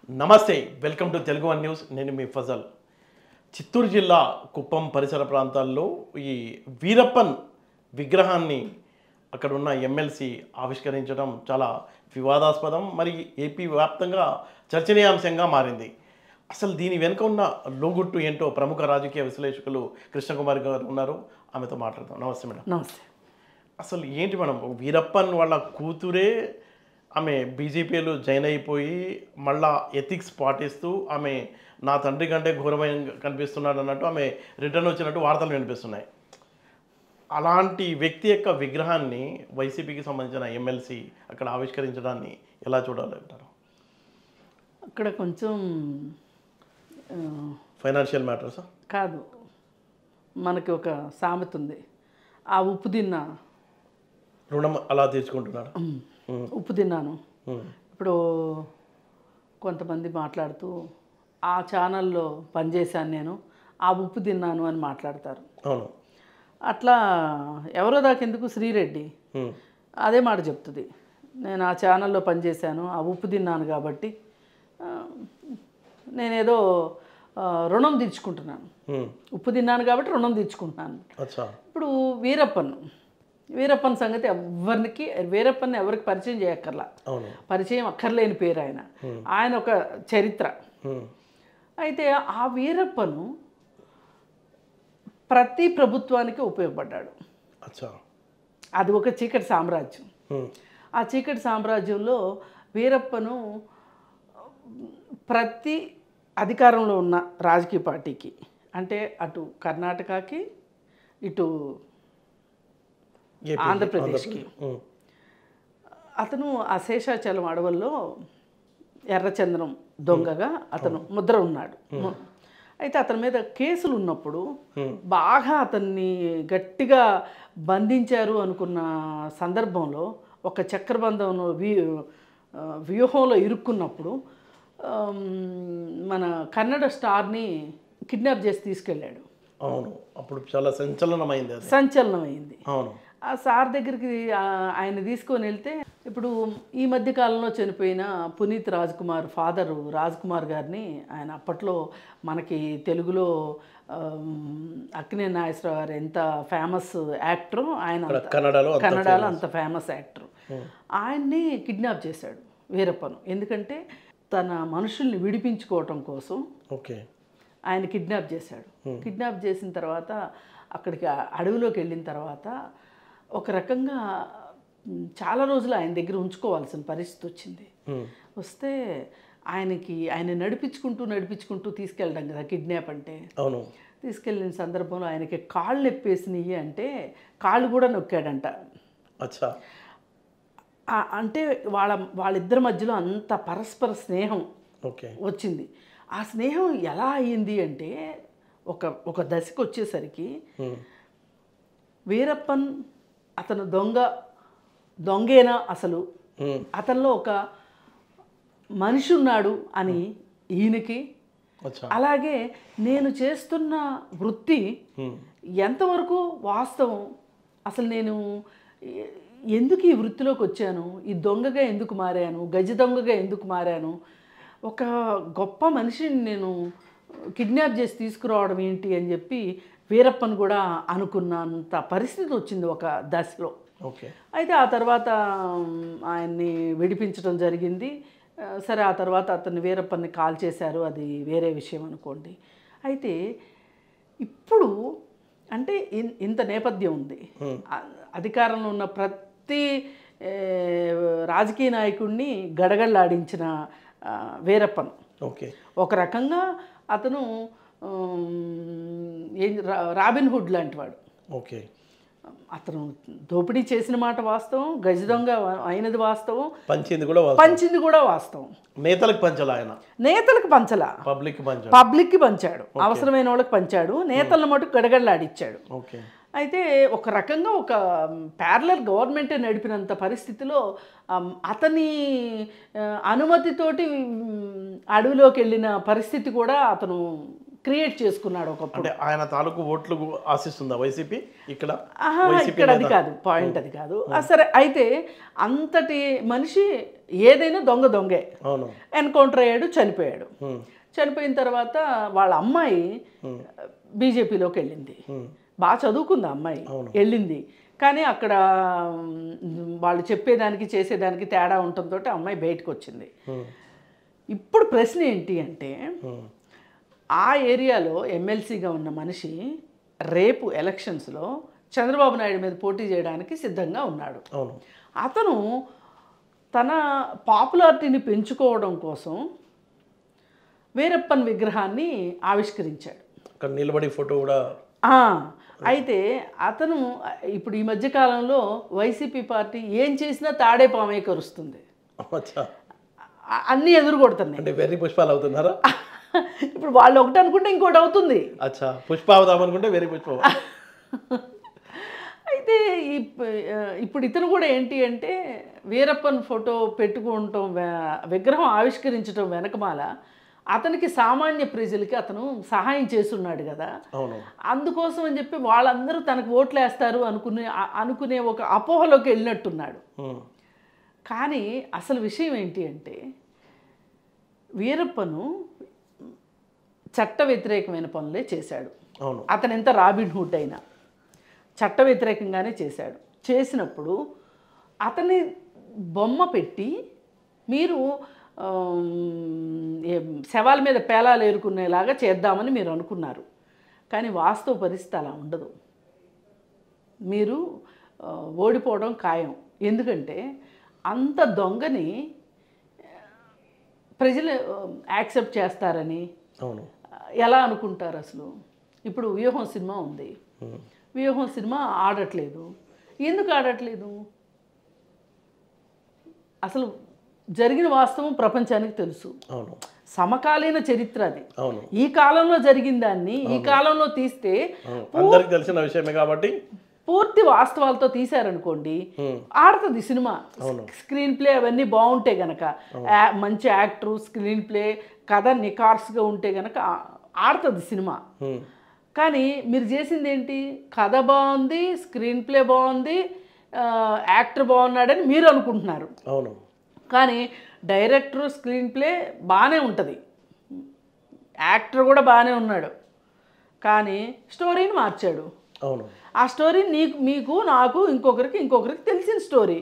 నమస్తే welcome to Telugu one news. నేను మీ ఫజల్. చిత్తూరు జిల్లా కుప్పం పరిసర ప్రాంతాల్లో ఈ వీరప్పన్ విగ్రహాన్ని అక్కడ ఉన్న ఎమ్మెల్సీ ఆవిష్కరించడం చాలా వివాదాస్పదం, మరి ఏపీ వ్యాప్తంగా చర్చనీయాంశంగా మారింది. అసలు దీని వెనుక ఉన్న లోగుట్టు ఏంటో ప్రముఖ రాజకీయ విశ్లేషకులు కృష్ణకుమారి గారు ఉన్నారు, ఆమెతో మాట్లాడదాం. నమస్తే మేడం. నమస్తే. అసలు ఏంటి మేడం, వీరప్పన్ వాళ్ళ కూతురే ఆమె బీజేపీలో జాయిన్ అయిపోయి మళ్ళా ఎథిక్స్ పాటిస్తూ ఆమె నా తండ్రి కంటే ఘోరమైన కనిపిస్తున్నాడు అన్నట్టు ఆమె రిటర్న్ వచ్చినట్టు వార్తలు వినిపిస్తున్నాయి. అలాంటి వ్యక్తి యొక్క విగ్రహాన్ని వైసీపీకి సంబంధించిన ఎమ్మెల్సీ అక్కడ ఆవిష్కరించడాన్ని ఎలా చూడాలంటారు? అక్కడ కొంచెం ఫైనాన్షియల్ మ్యాటర్సా? కాదు, మనకి ఒక సామెత ఉంది, ఆ ఉప్పు తిన్నా రుణం అలా తీర్చుకుంటున్నారు. ఉప్పు తిన్నాను. ఇప్పుడు కొంతమంది మాట్లాడుతూ ఆ ఛానల్లో పనిచేశాను నేను, ఆ ఉప్పు తిన్నాను అని మాట్లాడతారు. అవును, అట్లా ఎవరో దాకెందుకు శ్రీరెడ్డి అదే మాట చెప్తుంది, నేను ఆ ఛానల్లో పనిచేశాను, ఆ ఉప్పు తిన్నాను కాబట్టి నేనేదో రుణం తీర్చుకుంటున్నాను, ఉప్పు తిన్నాను కాబట్టి రుణం తీర్చుకుంటున్నాను. ఇప్పుడు వీరప్పన్ సంగతి వీరప్పన్ ఎవరికి పరిచయం చేయక్కర్లా, పరిచయం అక్కర్లేని పేరు ఆయన ఒక చరిత్ర. అయితే ఆ వీరప్పను ప్రతి ప్రభుత్వానికి ఉపయోగపడ్డాడు. అది ఒక చీకటి సామ్రాజ్యం. ఆ చీకటి సామ్రాజ్యంలో వీరప్పను ప్రతి అధికారంలో ఉన్న రాజకీయ పార్టీకి, అంటే అటు కర్ణాటకకి ఇటు ఆంధ్రప్రదేశ్కి, అతను ఆ శేషాచలం అడవుల్లో ఎర్రచందనం దొంగగా అతను ముద్ర ఉన్నాడు. అయితే అతని మీద కేసులు ఉన్నప్పుడు బాగా అతన్ని గట్టిగా బంధించారు అనుకున్న సందర్భంలో ఒక చక్రబంధంలో వ్యూహంలో ఇరుక్కున్నప్పుడు మన కన్నడ స్టార్ని కిడ్నాప్ చేసి తీసుకెళ్ళాడు. అవును, అప్పుడు చాలా సంచలనమైంది. అవును, ఆ సార్ దగ్గరికి ఆయన తీసుకొని వెళ్తే, ఇప్పుడు ఈ మధ్య కాలంలో చనిపోయిన పునీత్ రాజ్కుమార్ ఫాదరు రాజ్కుమార్ గారిని ఆయన అప్పట్లో మనకి తెలుగులో అక్కినేని నాగేశ్వరరావు గారు ఎంత ఫేమస్ యాక్టరు, ఆయన కన్నడలో అంత ఫేమస్ యాక్టరు, ఆయన్ని కిడ్నాప్ చేశాడు వీరప్పను. ఎందుకంటే తన మనుషుల్ని విడిపించుకోవటం కోసం ఆయన కిడ్నాప్ చేశాడు. కిడ్నాప్ చేసిన తర్వాత అక్కడికి అడవిలోకి వెళ్ళిన తర్వాత ఒక రకంగా చాలా రోజులు ఆయన దగ్గర ఉంచుకోవాల్సిన పరిస్థితి వచ్చింది. వస్తే ఆయన నడిపించుకుంటూ తీసుకెళ్ళడం కదా కిడ్నాప్ అంటే. తీసుకెళ్ళిన సందర్భంలో ఆయనకి కాళ్ళు నొప్పేసినాయి, అంటే కాళ్ళు కూడా నొక్కాడంట. అంటే వాళ్ళిద్దరి మధ్యలో అంత పరస్పర స్నేహం వచ్చింది. ఆ స్నేహం ఎలా అయ్యింది అంటే ఒక దశకు వచ్చేసరికి వీరప్పన్ అతను దొంగేనా, అసలు అతనిలో ఒక మనిషి ఉన్నాడు అని ఈయనకి, అలాగే నేను చేస్తున్న వృత్తి ఎంతవరకు వాస్తవం, అసలు నేను ఎందుకు ఈ వృత్తిలోకి వచ్చాను, ఈ దొంగగా ఎందుకు మారాను, గజ దొంగగా ఎందుకు మారాను, ఒక గొప్ప మనిషిని నేను కిడ్నాప్ చేసి తీసుకురావడం ఏంటి అని చెప్పి వీరప్పన్ కూడా అనుకున్నంత పరిస్థితి వచ్చింది ఒక దశలో. అయితే ఆ తర్వాత ఆయన్ని విడిపించడం జరిగింది. సరే, ఆ తర్వాత అతన్ని వీరప్పన్ని కాల్ చేశారు, అది వేరే విషయం అనుకోండి. అయితే ఇప్పుడు అంటే ఇంత నేపథ్యం ఉంది. అధికారంలో ఉన్న ప్రతి రాజకీయ నాయకుడిని గడగడలాడించిన వీరప్పన్ ఒక రకంగా అతను రాబిన్ హుడ్ లాంటి వాడు. అతను దోపిడీ చేసిన మాట వాస్తవం, గజ దొంగ అయినది వాస్తవం, పంచింది కూడా వాస్తవం. నేతలకు పంచలా, పబ్లిక్కి పంచాడు, అవసరమైన వాళ్ళకి పంచాడు, నేతలను మటుకు గడగడలాడిచ్చాడు. అయితే ఒక రకంగా ఒక ప్యారలల్ గవర్నమెంటే నడిపినంత పరిస్థితిలో అతని అనుమతితోటి అడవిలోకి వెళ్ళిన పరిస్థితి కూడా అతను క్రియేట్ చేసుకున్నాడు ఒకప్పుడు. అంటే ఆయన తాలూకు ఓట్లు ఆశిస్తుందా వైసీపీ ఇక్కడ? ఇక్కడ అది కాదు పాయింట్, అది కాదు. సరే, అయితే అంతటి మనిషి ఏదైనా దొంగే. అవును. ఎన్కౌంటర్ అయ్యాడు, చనిపోయాడు. చనిపోయిన తర్వాత వాళ్ళ అమ్మాయి బీజేపీలోకి వెళ్ళింది. బాగా చదువుకుంది అమ్మాయి, వెళ్ళింది. కానీ అక్కడ వాళ్ళు చెప్పేదానికి చేసేదానికి తేడా ఉండటంతో అమ్మాయి బయటకు వచ్చింది. ఇప్పుడు ప్రశ్న ఏంటి అంటే, ఆ ఏరియాలో ఎమ్మెల్సీగా ఉన్న మనిషి రేపు ఎలక్షన్స్లో చంద్రబాబు నాయుడు మీద పోటీ చేయడానికి సిద్ధంగా ఉన్నాడు. అతను తన పాపులారిటీని పెంచుకోవడం కోసం వీరప్పన్ విగ్రహాన్ని ఆవిష్కరించాడు. అక్కడ నిలబడి ఫోటో కూడా. అయితే అతను ఇప్పుడు ఈ మధ్యకాలంలో వైసీపీ పార్టీ ఏం చేసినా తాడే పామే కరుస్తుంది, అన్నీ ఎదురుకొడుతున్నాయి. అంటే వెర్రి పుష్పాలు అవుతున్నారా? ఇప్పుడు వాళ్ళు ఒకటి అనుకుంటే ఇంకోటి అవుతుంది. అచ్చా, పుష్ప అవుదాం అనుకుంటే వెర్రి పుష్ప. అయితే ఇప్పుడు ఇతను కూడా ఏంటి అంటే, వీరప్పన్ ఫోటో పెట్టుకోవటం, విగ్రహం ఆవిష్కరించడం వెనకమాల అతనికి సామాన్య ప్రజలకి అతను సహాయం చేస్తున్నాడు కదా. అందుకోసం అని చెప్పి వాళ్ళందరూ తనకు ఓట్లు వేస్తారు అనుకునే ఒక అపోహలోకి వెళ్ళినట్టున్నాడు. కానీ అసలు విషయం ఏంటి అంటే, వీరప్పను చట్ట వ్యతిరేకమైన పనులే చేశాడు. అతను ఎంత రాబిన్ హుడ్ అయినా చట్ట వ్యతిరేకంగానే చేశాడు. చేసినప్పుడు అతన్ని బొమ్మ పెట్టి మీరు శవాల మీద పేలాలు ఏరుకునేలాగా చేద్దామని మీరు అనుకున్నారు. కానీ వాస్తవ పరిస్థితి అలా ఉండదు. మీరు ఓడిపోవడం ఖాయం. ఎందుకంటే అంత దొంగని ప్రజలు యాక్సెప్ట్ చేస్తారని ఎలా అనుకుంటారు అసలు? ఇప్పుడు వ్యూహం సినిమా ఉంది, వ్యూహం సినిమా ఆడట్లేదు. ఎందుకు ఆడట్లేదు? అసలు జరిగిన వాస్తవం ప్రపంచానికి తెలుసు. సమకాలీన చరిత్ర అది. ఈ కాలంలో జరిగిన దాన్ని ఈ కాలంలో తీస్తే అందరికీ తెలిసిన విషయమే కాబట్టి పూర్తి వాస్తవాలతో తీశారనుకోండి, ఆడుతుంది సినిమా. స్క్రీన్ ప్లే అవన్నీ బాగుంటే గనక, మంచి యాక్టరు, స్క్రీన్ ప్లే, కథ నికార్స్గా ఉంటే గనక ఆడుతుంది సినిమా. కానీ మీరు చేసింది ఏంటి? కథ బాగుంది, స్క్రీన్ ప్లే బాగుంది, యాక్టర్ బాగున్నాడని మీరు అనుకుంటున్నారు. కానీ డైరెక్టరు, స్క్రీన్ ప్లే బాగానే ఉంటుంది, యాక్టర్ కూడా బాగానే ఉన్నాడు, కానీ స్టోరీని మార్చాడు. ఆ స్టోరీ మీకు నాకు ఇంకొకరికి తెలిసిన స్టోరీ.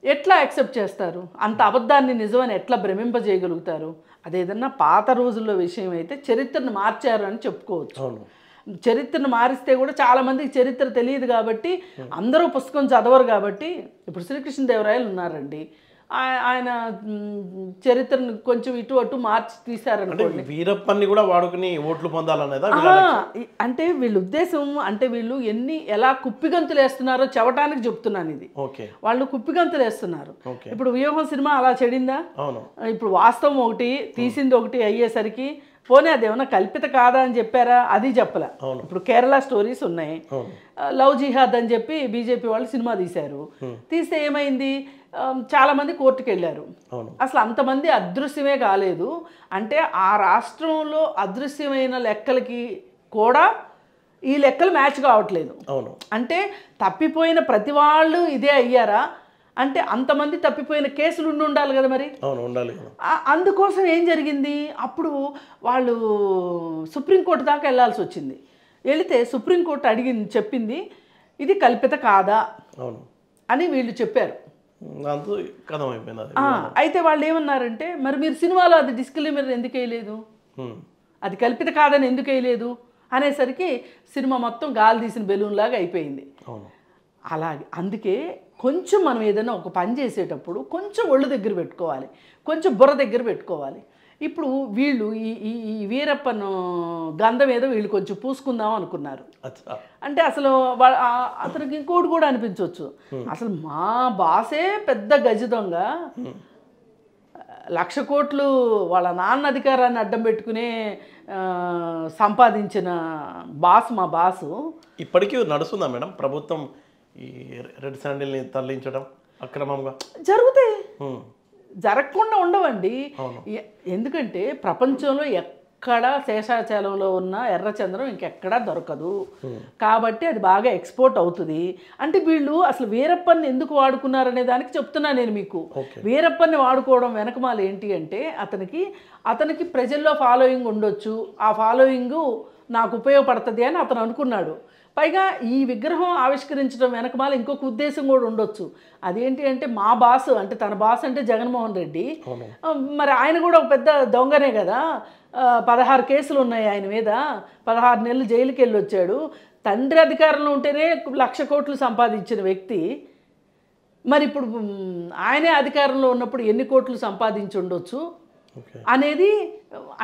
ఎట్లా యాక్సెప్ట్ చేస్తారు? అంత అబద్ధాన్ని నిజమని ఎట్లా భ్రమింపజేయగలుగుతారు? అదేదన్నా పాత రోజుల్లో విషయం అయితే చరిత్రను మార్చారు అని చెప్పుకోవచ్చు. చరిత్రను మారిస్తే కూడా చాలామందికి చరిత్ర తెలియదు కాబట్టి, అందరూ పుస్తకం చదవరు కాబట్టి. ఇప్పుడు శ్రీకృష్ణదేవరాయలు ఉన్నారండి, ఆయన చరిత్రను కొంచెం ఇటు అటు మార్చి తీశారనుకోండి. వీరప్పన్ని కూడా వాడుకుని ఓట్లు పొందాలనేదా? అంటే వీళ్ళ ఉద్దేశం అంటే వీళ్ళు ఎలా కుప్పిగంతులు వేస్తున్నారో చెప్పడానికి చెప్తున్నాను ఇది. వాళ్ళు కుప్పిగంతులు వేస్తున్నారు. ఇప్పుడు వ్యూహం సినిమా అలా చెడిందా? ఇప్పుడు వాస్తవం ఒకటి, తీసింది ఒకటి అయ్యేసరికి పోనీ అదేమన్నా కల్పిత కాదా అని చెప్పారా? అది చెప్పలే. ఇప్పుడు కేరళ స్టోరీస్ ఉన్నాయి, లవ్ జిహాద్ అని చెప్పి బీజేపీ వాళ్ళు సినిమా తీశారు. తీస్తే ఏమైంది? చాలామంది కోర్టుకు వెళ్ళారు. అసలు అంతమంది అదృశ్యమే కాలేదు. అంటే ఆ రాష్ట్రంలో అదృశ్యమైన లెక్కలకి కూడా ఈ లెక్కలు మ్యాచ్ కావట్లేదు. అంటే తప్పిపోయిన ప్రతి వాళ్ళు ఇదే అయ్యారా అంటే అంతమంది తప్పిపోయిన కేసులు ఉండాలి కదా మరి. అందుకోసం ఏం జరిగింది? అప్పుడు వాళ్ళు సుప్రీంకోర్టు దాకా వెళ్ళాల్సి వచ్చింది. వెళితే సుప్రీంకోర్టు చెప్పింది ఇది కల్పిత కాదా అని వీళ్ళు చెప్పారు. అయితే వాళ్ళు ఏమన్నారంటే, మరి మీరు సినిమాలో అది డిస్క్లైమర్ ఎందుకు వేయలేదు, అది కల్పిత కాదని ఎందుకు వేయలేదు అనేసరికి సినిమా మొత్తం గాలి తీసిన బెలూన్ లాగా అయిపోయింది. అలాగే అందుకే కొంచెం మనం ఏదైనా ఒక పని చేసేటప్పుడు కొంచెం ఒళ్ళు దగ్గర పెట్టుకోవాలి, కొంచెం బుర్ర దగ్గర పెట్టుకోవాలి. ఇప్పుడు వీళ్ళు ఈ వీరప్పన్ గంధం ఏదో వీళ్ళు కొంచెం పూసుకుందాం అనుకున్నారు. అంటే అసలు అతనికి ఇంకోటి కూడా అనిపించవచ్చు, అసలు మా బాసే పెద్ద గజ దొంగ, 1,00,000 కోట్లు వాళ్ళ నాన్న అధికారాన్ని అడ్డం పెట్టుకునే సంపాదించిన మా బాసు. ఇప్పటికీ నడుస్తుందా మేడం ప్రభుత్వం ఈ రెడ్ శాండిల్ని తరలించడం అక్రమంగా? జరుగుతాయి, జరగకుండా ఉండవండి. ఎందుకంటే ప్రపంచంలో ఎక్కడ శేషాచలంలో ఉన్న ఎర్రచందనం ఇంకెక్కడా దొరకదు. కాబట్టి అది బాగా ఎక్స్పోర్ట్ అవుతుంది. అంటే వీళ్ళు అసలు వీరప్పన్ని ఎందుకు వాడుకున్నారనే దానికి చెప్తున్నా నేను మీకు. వీరప్పన్ని వాడుకోవడం వెనకమాల ఏంటి అంటే అతనికి ప్రజల్లో ఫాలోయింగ్ ఉండొచ్చు, ఆ ఫాలోయింగ్ నాకు ఉపయోగపడుతుంది అని అతను అనుకున్నాడు. పైగా ఈ విగ్రహం ఆవిష్కరించడం వెనకమాల ఇంకొక ఉద్దేశం కూడా ఉండొచ్చు. అదేంటి అంటే మా బాస్ అంటే తన బాస్ అంటే జగన్మోహన్ రెడ్డి, మరి ఆయన కూడా ఒక పెద్ద దొంగనే కదా. 16 కేసులు ఉన్నాయి ఆయన మీద, 16 నెలలు జైలుకి వెళ్ళి వచ్చాడు. తండ్రి అధికారంలో ఉంటేనే 1,00,000 కోట్లు సంపాదించిన వ్యక్తి, మరి ఇప్పుడు ఆయనే అధికారంలో ఉన్నప్పుడు ఎన్ని కోట్లు సంపాదించి ఉండొచ్చు అనేది.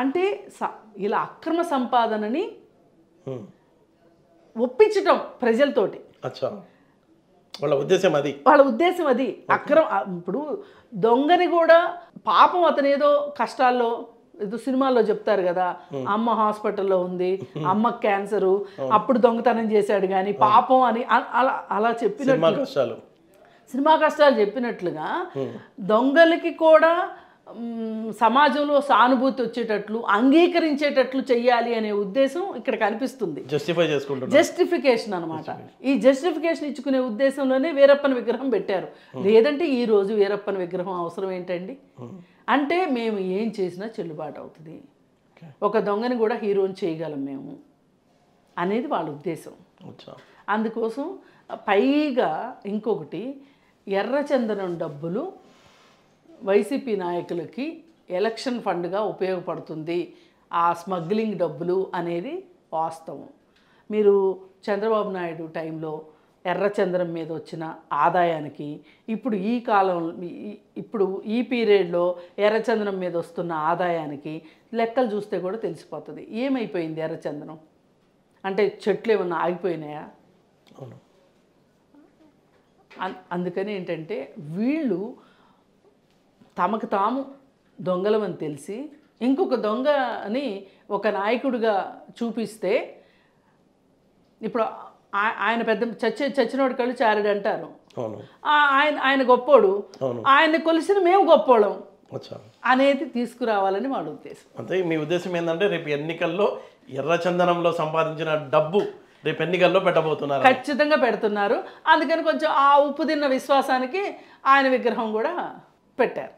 అంటే ఇలా అక్రమ సంపాదనని ఒప్పించటం ప్రజలతోటి, వాళ్ళ ఉద్దేశం అది. ఇప్పుడు దొంగని కూడా పాపం అతను ఏదో కష్టాల్లో, ఏదో సినిమాల్లో చెప్తారు కదా, అమ్మ హాస్పిటల్లో ఉంది, అమ్మ క్యాన్సరు, అప్పుడు దొంగతనం చేశాడు కానీ పాపం అని అలా చెప్పినట్లు, సినిమా కష్టాలు చెప్పినట్లుగా దొంగలకి కూడా సమాజంలో సానుభూతి వచ్చేటట్లు, అంగీకరించేటట్లు చెయ్యాలి అనే ఉద్దేశం ఇక్కడ కనిపిస్తుంది. జస్టిఫికేషన్ అనమాట. ఈ జస్టిఫికేషన్ ఇచ్చుకునే ఉద్దేశంలోనే వీరప్పన్ విగ్రహం పెట్టారు. లేదంటే ఈ రోజు వీరప్పన్ విగ్రహం అవసరం ఏంటండి? అంటే మేము ఏం చేసినా చెల్లుబాటు అవుతుంది, ఒక దొంగని కూడా హీరోని చేయగలం మేము అనేది వాళ్ళ ఉద్దేశం. అందుకోసం పైగా ఇంకొకటి, ఎర్రచందనం డబ్బులు వైసీపీ నాయకులకి ఎలక్షన్ ఫండ్గా ఉపయోగపడుతుంది ఆ స్మగ్లింగ్ డబ్బులు అనేది వాస్తవం. మీరు చంద్రబాబు నాయుడు టైంలో ఎర్రచందనం మీద వచ్చిన ఆదాయానికి ఇప్పుడు ఈ కాలం, ఇప్పుడు ఈ పీరియడ్లో ఎర్రచందనం మీద వస్తున్న ఆదాయానికి లెక్కలు చూస్తే కూడా తెలిసిపోతుంది ఏమైపోయింది ఎర్రచందనం. అంటే చెట్లు ఏమన్నా ఆగిపోయినాయా? అందుకని ఏంటంటే వీళ్ళు తమకు తాము దొంగలమని తెలిసి ఇంకొక దొంగని ఒక నాయకుడిగా చూపిస్తే, ఇప్పుడు ఆయన పెద్ద చచ్చినోడు కళ్ళు చారడు అంటారు, ఆయన గొప్పోడు, ఆయన్ని కొలిసిన మేము గొప్పోళ్ళం అనేది తీసుకురావాలని వాళ్ళ ఉద్దేశం. అంటే మీ ఉద్దేశం ఏంటంటే రేపు ఎన్నికల్లో ఎర్రచందనంలో సంపాదించిన డబ్బు రేపు ఎన్నికల్లో పెట్టబోతున్నారు, ఖచ్చితంగా పెడుతున్నారు. అందుకని కొంచెం ఆ ఉప్పు తిన్న విశ్వాసానికి ఆయన విగ్రహం కూడా పెట్టారు.